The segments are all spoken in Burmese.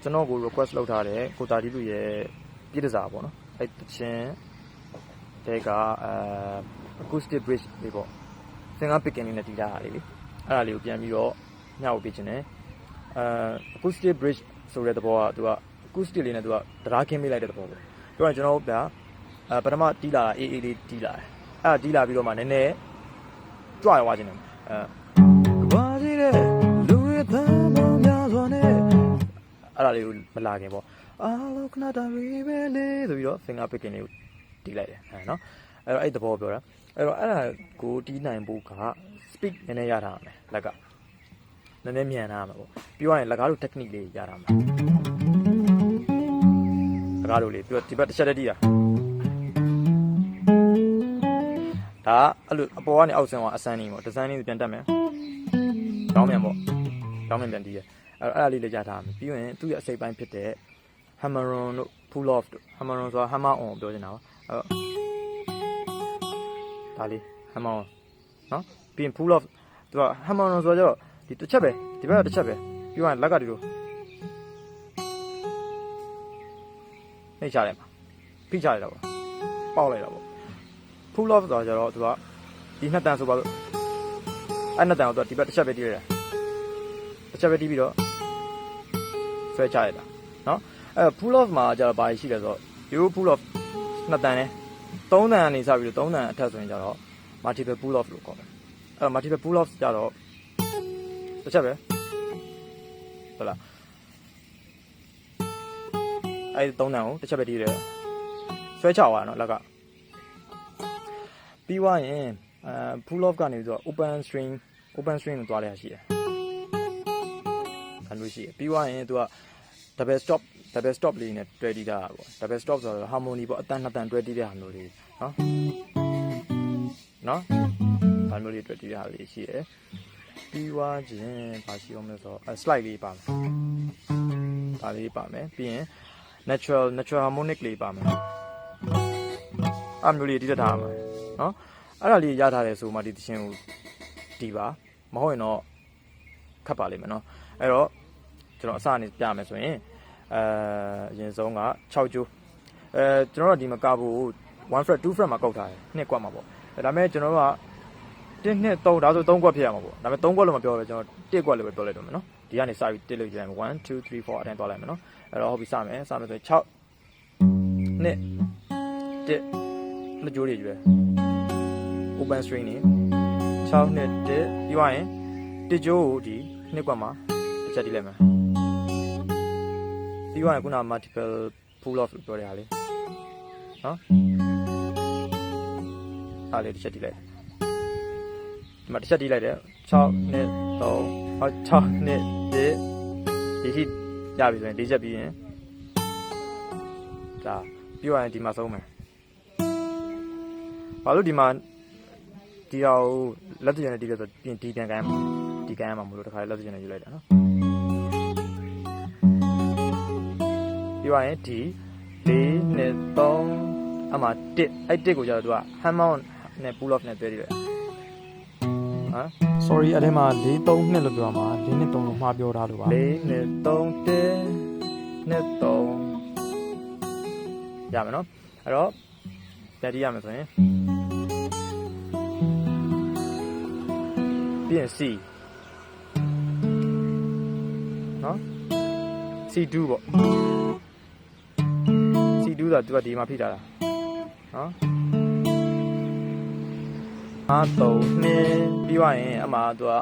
ကျွန်တော်ကို request လုပ်ထားတယ်ကိုတာတီလူရဲ့ပြည်တစားပေါ့နော်အဲ့တချင်းတဲကacoustic bridge လေးပေါ့ finger picking လေးနဲ့တီးထားတာလေးလေအဲ့ဒါလေးကိုပြန်ပြီးတော့ညှောက်ပေးခြင်းနဲ့acoustic bridge ဆိုတဲ့သဘောကသူက acoustic လေးနဲ့သူကတရားခင်းပေးလိုက်တဲ့သဘောပေါ့ပြောရင်ကျွန်တော်တို့ဗျာပထမတီးလာအေးအေးလေးတီးလာတယ်အဲ့ဒါတီးလာပြီးတော့မှနည်းနည်းကြွရွာခြင်းနဲ့ကဘာကြီးလဲလူရသားမောင်များစွာနဲ့အဲ့ဒါလေးကိုမလာခင်ပေါ့အားလုံးခဏတာရီပဲလေဆိုပြီးတော့ finger picking လေးကိုတီးလိုက်တယ်နော်အဲ့တော့အဲ့သဘောပြောတာအဲ့တော့အဲ့ဒါကိုတီးနိုင်ဖို့က speed နည်းနည်းရထားမယ်လက်ကနည်းနည်းမြန်ထားမှာပေါ့ပြောရရင်လက်ကားလို technique လေးရထားမှာလက်ကားလိုလေးပြောဒီဘက်တစ်ချက်တည်းတီးတာဒါအဲ့လိုအပေါ်ကနေအောက်ဆင်းသွားအစမ်းနေပေါ့ဒီဇိုင်းလေးပြန်တက်မယ်တောင်းမြန်ပေါ့တောင်းမြန်ပြန်တီးရအဲ့ဒါလေးလည်းရထားမယ်ပြီးရင်သူ့ရဲ့အစိပ်ပိုင်းဖြစ်တဲ့ hammer on တို့ pull off တို့ hammer on ဆိုတာ hammer on ပြောနေတာပါအဲ့ဒါလေး hammer on နော်ပြီးရင် pull off သူက hammer on ဆိုတော့ဒီတစ်ချက်ပဲဒီဘက်ကတစ်ချက်ပဲပြီးရင်လက်ကဒီလိုနှိပ်ချလိုက်ပါဖိချလိုက်တော့ပေါက်လိုက်တော့ပေါ့ pull off ဆိုတော့သူကဒီနှစ်တန်ဆိုပါလို့အဲ့နှစ်တန်ကိုသူကဒီဘက်တစ်ချက်ပဲတီးလိုက်တာတစ်ချက်ပဲတီးပြီးတော့ဆွဲချလိုက်တာနော်အဲ့ pull off မှာကျတော့ဘာရှိလဲဆိုတော့ဒီ pull off နှစ်တန်နဲ့သုံးတန်ကနေစပြီးတော့သုံးတန်အထက်ဆိုရင်ကျတော့ multiple pull off လို့ခေါ်တယ်အဲ့ multiple pull off ကျတော့တစ်ချက်ပဲဟုတ်လားအဲ့သုံးတန်ကိုတစ်ချက်ပဲတီးတယ်ဆွဲချသွားတာနော်လက်ကပြီးွားရင်pull off ကနေပြီးတော့ open string ကိုသွားရရှိတယ်အဲ့လိုရှိတယ်ပြီးွားရင်သူက double stop လေးနဲ့တွဲတီးတာပေါ့ double stop ဆိုတော့ harmony ပေါ့အတန်နှစ်တန်တွဲတီးတဲ့ဟာမျိုးလေးနော်ဟာမျိုးလေးတွဲတီးတဲ့ဟာလေးရှိတယ်ပြီးွားခြင်းဘာရှိအောင်လဲဆိုတော့ slide လေးပါမယ်ဒါလေးပါမယ်ပြီးရင် natural harmonic လေးပါမယ်အဲ့မျိုးလေးတီးတတ်တာမှာနော်အဲ့ဒါလေးရထားတယ်ဆိုမှဒီသချင်းကိုတီးပါမဟုတ်ရင်တော့ခတ်ပါလိမ့်မယ်နော်အဲ့တော့ကျွန်တော်အစအနေပြမယ်ဆိုရင်အရင်ဆုံးက6ကျိုးကျွန်တော်တို့ဒီမှာကဖို့1 fret 2 fret မှာကောက်ထားတယ်2ကွက်မှာပေါ့ဒါပေမဲ့ကျွန်တော်တို့က1 2 3ဒါဆို3ကွက်ဖြစ်ရမှာပေါ့ဒါပေမဲ့3ကွက်လို့မပြောဘဲကျွန်တော်1ကွက်လို့ပဲပြောလိုက်တော့မယ်နော်ဒီကနေစပြီးတစ်လို့ကြည့်လိုက်မယ်1 2 3 4အတိုင်းသွားလိုက်မယ်နော်အဲ့တော့ဟုတ်ပြီစမယ်ဆိုရင်6 2 1နှစ်ကျိုးတွေကျွဲ open string နေ6နှစ်1ပြီးသွားရင်တစ်ကျိုးကိုဒီနှစ်ကွက်မှာတစ်ချက်တီးလိုက်မယ်ပြီးသွားရင်ခုန multiple pull off လို့ပြောတဲ့ဟာလေးနော်အားလေးတစ်ချက်တီးလိုက်ဒီမှာတစ်ချက်တီးလိုက်တယ်6နှစ်3 6နှစ်1ဒီထိရပြီဆိုရင်၄ချက်ပြီးရင်ဒါပြီးသွားရင်ဒီမှာဆုံးမယ်ဘာလို့ဒီမှာဒီဟာကိုလက်တရနဲ့တီးလို့ဆိုပြင်ဒီကန်မှာမလို့တခါလက်တရနဲ့ယူလိုက်တာနော်ပြီးသွားရင်ဒီ4 2 3အမှ1အဲ့1ကိုကျတော့သူက hammer နဲ့ pull off နဲ့တွဲပြီးတယ်ဟမ် sorry အဲ့ထဲမှာ4 3 2လို့ပြောမှာ4 2 3လို့မှားပြောထားလို့ပါ4 2 3 1 2 3ရမယ်နော်အဲ့တော့ပြန်တီးရမယ်ဆိုရင်ပြီးရင် C နော် C2 ပေါ့ C2 ဆိုတာသူကဒီမှာဖိထားတာနော်3 2ပြီးသွားရင်အမှသူက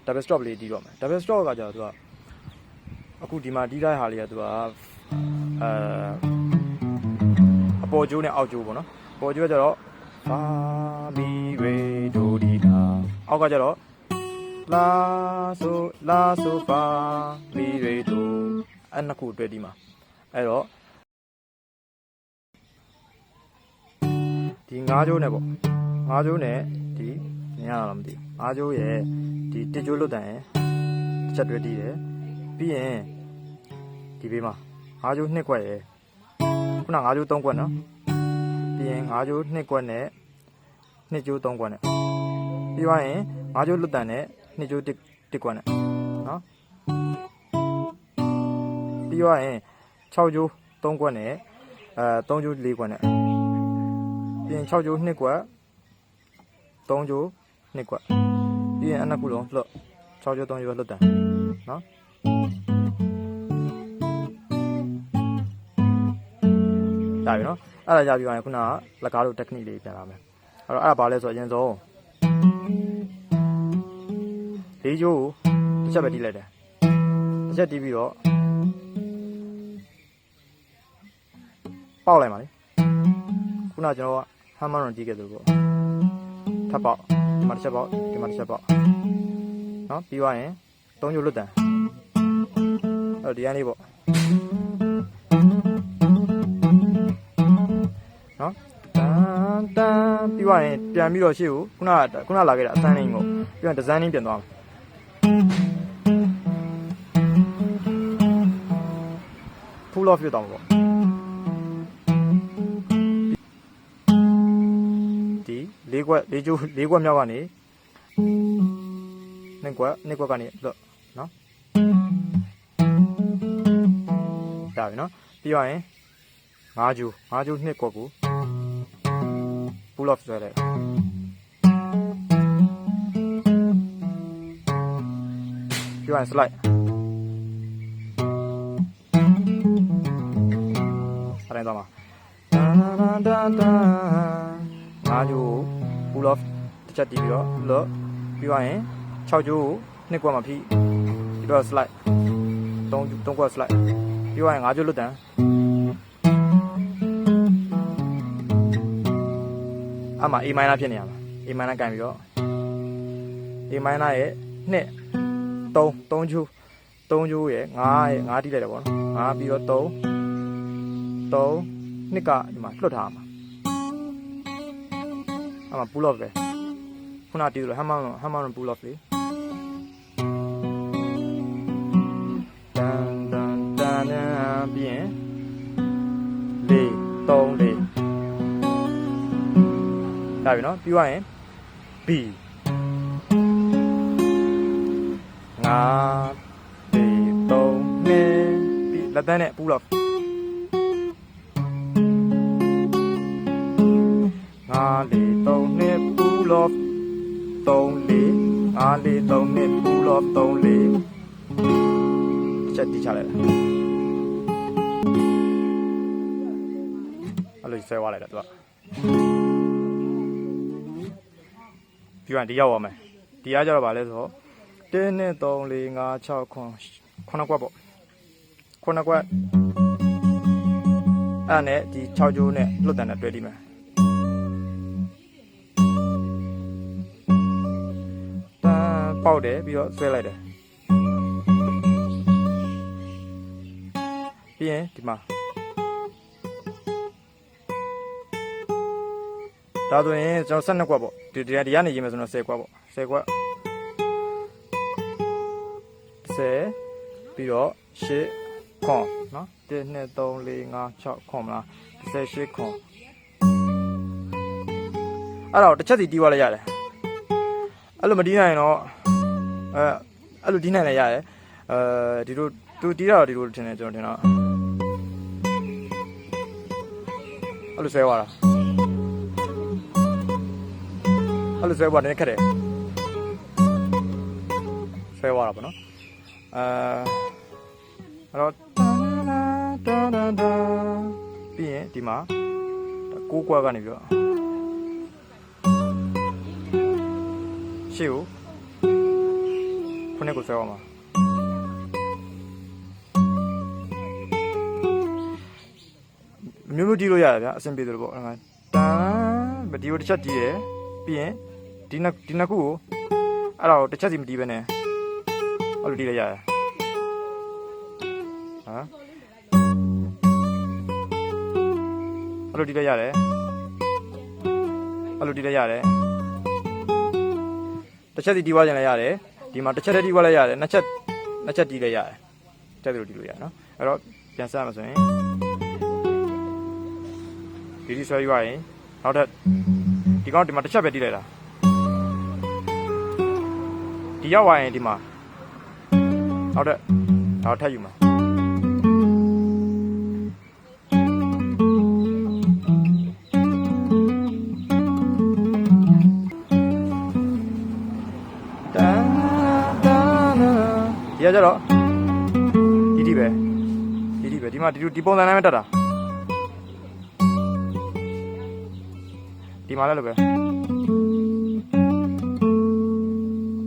double stop လေးတီးတော့မယ် double stop ကကျတော့သူကအခုဒီမှာတီးထားတဲ့ဟာလေးကသူကအပေါ်ကျိုးနဲ့အောက်ကျိုးပေါ့နော်အပေါ်ကျိုးကကျတော့ဖာမီရေဒိုဒီတာအောက်ကကျတော့လာဆိုဖာမီရေဒိုအဲ့နှစ်ခုတွဲတီးမှာအဲ့တော့ဒီ၅ကျိုးနဲ့ပေါ့၅ကျိုးနဲ့ဒီမြင်ရတော့မသိ၅ကျိုးရဲ့ဒီတစ်ကျိုးလွတ်တန်ရဲ့တစ်ချက်တွဲတီးတယ်ပြီးရင်ဒီဘေးမှာ၅ကျိုး2ခွက်ရဲ့ခုန5ကျိုး3ခွက်နော်ပြီးရင်5ကျိုး2ခွက်နဲ့2ကျိုး3ခွက်နဲ့ပြီးသွားရင်5ကျိုးလွတ်တန်နဲ့2ကျိုး1ခွက်နဲ့နော် ပြီးသွားရင်6ကျိုး3ခွက်နဲ့3ကျိုး4ခွက်နဲ့ပြီးရင်6ကျိုး2ခွက်3ကျိုး2ခွက်ပြီးရင်အနှစ်ခုလုံးလွတ်6ကျိုး3ကျိုးလွတ်တယ်နော်ဒါပြီနော်အဲ့ဒါကြပြီးရင်ခုနကလက်ကားတို့ technique လေးပြန်လာမယ်အဲ့တော့အဲ့ဒါဘာလဲဆိုတော့အရင်ဆုံး၄ကျိုးတစ်ချက်ပဲတီးလိုက်တယ်တစ်ချက်တီးပြီးတော့ပေါက်လိုက်ပါလေခုနကကျွန်တော်ကဟမ်မာရွန်တီးခဲ့သလိုပေါ့ထပ်ပေါက်ဒီမှာတစ်ချက်ပေါက်ဒီမှာတစ်ချက်ပေါက်နော်ပြီးသွားရင်၃ကျိုးလွတ်တယ်အဲ့ဒီကနေပေါ့နော်တန်ပြီးသွားရင်ပြန်ပြီးတော့ရှေ့ကိုခုနလာခဲ့တာအစမ်းလေးကိုပြီးရင်ဒီဇိုင်းလေးပြန်သွားမယ်full off ဖြစ်သွားမှာပေါ့ဒီ၄ခွက်မြောက်ကနေ2ခွက်ကနေလွတ်နော်ဒါပြီနော်ပြီးသွားရင်5ကျိုး2ခွက်ကို full off ဆွဲလိုက်ပြီးသွားရင် slide အဲ့ဒါတော့မှာ5ကျိုး full off တစ်ချက်တီးပြီးတော့လွတ်ပြီးသွားရင်6ကျိုး2ခွက်မှာဖိပြီးတော့ slide 3ခွက် slide ပြီးသွားရင်5ကျိုးလွတ်တန်းအမှ A minor ဖြစ်နေရမှာ A minor ကန်ပြီးတော့ A minor ရဲ့2 3ကျိုးရဲ့5တီးလိုက်တယ်ပေါ့နော်5ပြီးတော့3 နှစ်ကဒီမှာလွတ်ထားမှာအမှ pull off ပဲခုနတီးလို့ hammer pull off လေတန်ပြီးရင်4 3 4ဒါပြီနော်ပြီးသွားရင် B 5 4 3 2ပြီးလက်တန်းနဲ့ pull off 5 4 3 2 pull off 3 4 5 4 3 2 pull off 3 4ချက်တီးချလိုက်တယ်အဲ့လိုဆွဲသွားလိုက်တာသူကပြီးရင်ဒီရောက်သွားမယ်ဒီကကြတော့ဗာလဲဆိုတော့1 2 3 4 5 6 9ခွက်ပေါ့9ခွက်အဲ့နဲ့ဒီ6ကျိုးနဲ့လွတ်တန်နဲ့တွဲပြီးမယ်ပေါက်တယ်ပြီးတော့ဆွဲလိုက်တယ်ပြီးရင်ဒီမှာဒါဆိုရင်ကျွန်တော်12ခွက်ပေါ့ဒီကနေရေးမယ်ဆိုတော့10ခွက်ပေါ့10ခွက်10ပြီးတော့8ခွန်နော်1 2 3 4 5 6ခွန်မလား18ခွန်အဲ့တော့တစ်ချက်စီတီးသွားလိုက်ရတယ်အဲ့လိုမတီးနိုင်တော့အဲ့လိုတီးနိုင်လည်းရတယ်ဒီလိုသူတီးတာတော့ဒီလိုထင်တယ်ကျွန်တော်ထင်တော့အဲ့လိုဆွဲသွားတာအဲ့လိုဆွဲသွားတယ်ခက်တယ်ဆွဲသွားတာပေါ့နော်အဲ့တော့ပြီးရင်ဒီမှာ6ခွက်ကနေပြီးတော့ရှေ့ကိုခုနှစ်ကိုဆွဲအောင်ပါမျိုးတီးလို့ရတယ်ဗျာအဆင်ပြေတယ်ပေါ့တန်းဒီကိုတစ်ချက်တီးတယ်ပြီးရင်ဒီနှစ်ခုကိုအဲ့ဒါကိုတစ်ချက်စီမတီးပဲနဲ့အဲ့လိုတီးလိုက်ရတယ်အဲ့လိုတီးလိုက်ရတယ်အဲ့လိုတီးလိုက်ရတယ်တစ်ချက်စီတီးသွားကြလည်းရတယ်ဒီမှာတစ်ချက်တည်းတီးသွားလိုက်ရတယ်နှစ်ချက်တီးလိုက်ရတယ်တက်တယ်လို့တီးလို့ရတယ်နော်အဲ့တော့ပြန်စမှာဆိုရင်ဒီဆွဲရွာရင်နောက်ထပ်ဒီကောင်ဒီမှာတစ်ချက်ပဲတီးလိုက်တာဒီရောက်သွားရင်ဒီမှာနောက်ထပ်ထပ်ယူမှာ ကြတော့ဒီပဲဒီမှာဒီပုံစံနဲ့ပဲတက်တာဒီမှာလည်းလိုပဲ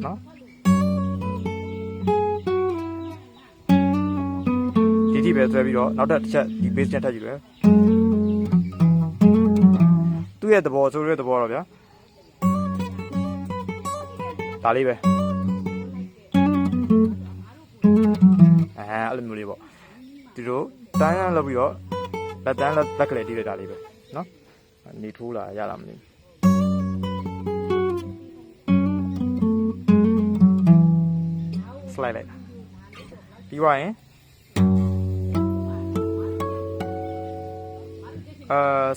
နော်ဒီပဲဆွဲပြီးတော့နောက်တစ်ချက်ဒီ base နဲ့ထပ်ယူတယ်သူ့ရဲ့သဘောဆိုတဲ့သဘောတော့ဗျာဒါလေးပဲအဲ့လိုမျိုးလေးပေါ့ဒီလိုတိုင်းရလောက်ပြီးတော့လက်တန်းလက်ကလေးတီးလိုက်တာလေးပဲနော်နေထိုးလာရလားမသိဘူး slide လိုက်တာပြီးသွားရင်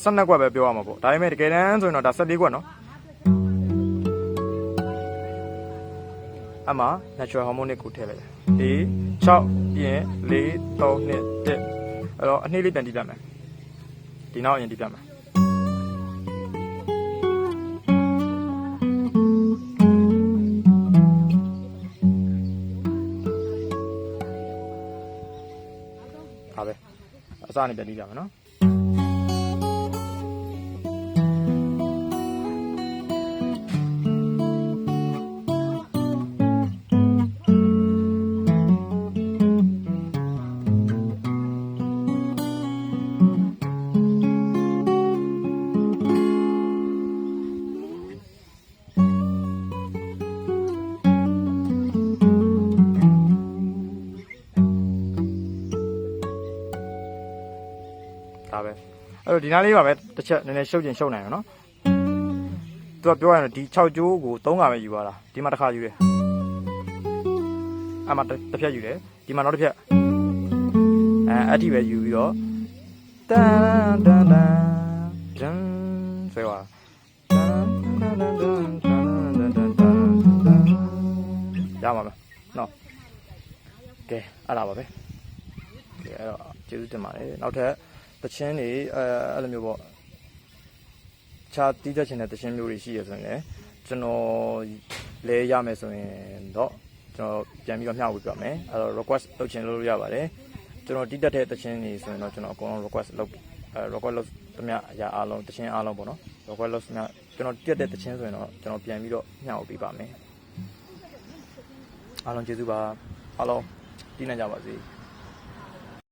12ခွက်ပဲပြောရမှာပေါ့ဒါပေမဲ့တကယ်တမ်းဆိုရင်တော့ဒါ14ခွက်နော်အမှ natural harmonic ကိုထည့်လိုက်တယ်6ပြီးရင်4 3 2 1အဲ့တော့အနှေးလေးပြန်တီးပြမယ်ဒီနောက်အရင်တီးပြမယ်ဟာပဲအစနေပြန်တီးပြမယ်နော်ဒါပဲအဲ့တော့ဒီနားလေးပါပဲတစ်ချက်နည်းနည်းရှုပ်ချင်ရှုပ်နိုင်ရနော်သူကပြောရရင်ဒီ6ကျိုးကို3ခါပဲယူသွားတာဒီမှာတစ်ခါယူတယ်အမှတစ်ဖြတ်ယူတယ်ဒီမှာနောက်တစ်ဖြတ်အဲ့ဒီပဲယူပြီးတော့တန်တန်တန်ဂျန်ဆွဲသွားရမှာပဲနော်ကဲအဲ့ဒါပါပဲကဲအဲ့တော့ကျေးဇူးတင်ပါတယ်နောက်ထပ်တချင်းတွေအဲ့လိုမျိုးပေါ့ခြားတီးတတ်ချင်တဲ့တချင်းမျိုးတွေရှိရဆိုရင်လည်းကျွန်တော်လဲရမယ်ဆိုရင်တော့ကျွန်တော်ပြန်ပြီးတော့မျှဝေပြမယ်အဲ့တော့ request လုပ်ချင်လို့ရပါတယ်ကျွန်တော်တီးတတ်တဲ့တချင်းတွေဆိုရင်တော့ကျွန်တော်အကုန်လုံး request လုပ်သမျှအရာအားလုံးတချင်းအားလုံးပေါ့နော် request လုပ်သမျှကျွန်တော်တီးတတ်တဲ့တချင်းဆိုရင်တော့ကျွန်တော်ပြန်ပြီးတော့မျှဝေပြပါမယ်အားလုံးကျေးဇူးပါအားလုံးတီးနိုင်ကြပါစေ